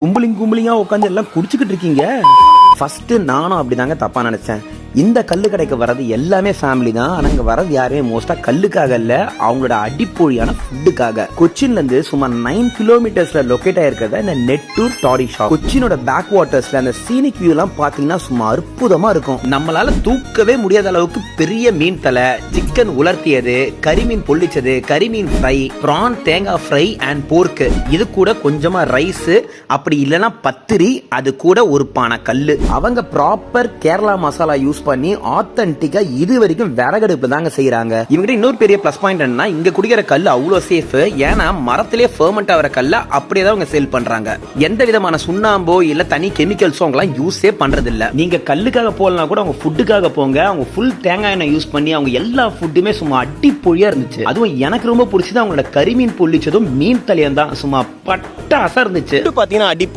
கும்பலிங்கா உட்காந்து எல்லாம் குடிச்சுக்கிட்டு இருக்கீங்க. ஃபர்ஸ்ட் நானும் அப்படிதாங்க தப்பா நினைச்சேன். இந்த கல்லு கடைக்கு வர்றது எல்லாமே ஃபேமிலி தான். ஆனா இங்க வர்றது யாருமே மோஸ்டா கல்லுக்காக இல்ல, அவங்களோட அடிப்பொழியான ஃபுட்டுக்காக. கொச்சின்ல இருந்து சுமார் 9 கிலோமீட்டர்ஸ்ல லொகேட் ஆயிருக்கிறத இந்த நெட்டூர் டாடி ஷாப். கொச்சினோட பேக் வாட்டர்ஸ்ல அந்த சீனிக் வியூ எல்லாம் பாத்தீங்கன்னா சும்மா அற்புதமா இருக்கும். நம்மளால தூக்கவே முடியாத அளவுக்கு பெரிய மீன் தலை, சிக்கன் உலர்த்தியது, கரிமீன் பொள்ளிச்சது, கரிமீன் ஃப்ரை, பிரான் தேங்காய் ஃப்ரை அண்ட் போர்க். இது கூட கொஞ்சமா ரைஸ், அப்படி இல்லைன்னா பத்திரி, அது கூட ஒரு பானை கல்லு. அவங்க ப்ராப்பர் கேரளா மசாலா யூஸ் பண்ணி ஆத்தென்டிக்கா இது வரைக்கும் விறகடுப்பு தாங்க செய்யறாங்க. இவங்க இன்னொரு பெரிய பிளஸ் பாயிண்ட் என்னன்னா, இங்க குடிக்கிற கல்லு அவ்வளவு சேஃப். ஏன்னா மரத்திலே ஃபெர்மெண்ட் ஆகிற கல்ல அப்படியே தான் அவங்க சேல் பண்றாங்க. எந்த விதமான சுண்ணாம்போ இல்ல தனி கெமிக்கல்ஸோ அவங்கலாம் யூஸே பண்றது இல்ல. நீங்க கல்லுக்காக போகலாம் கூட அவங்க ஃபுட்டுக்காக போங்க. அவங்க ஃபுல் தேங்காய் எண்ணெய் யூஸ் பண்ணி அவங்க எல்லா ஃபுட்டுமே சும்மா அடிப்பொழியா இருந்துச்சு. அதுவும் எனக்கு ரொம்ப பிடிச்சது அவங்களோட கரிமீன் பொள்ளிச்சதும் மீன் தலையம் தான். சும்மா பட்டாசா இருந்துச்சு. பாத்தீங்கன்னா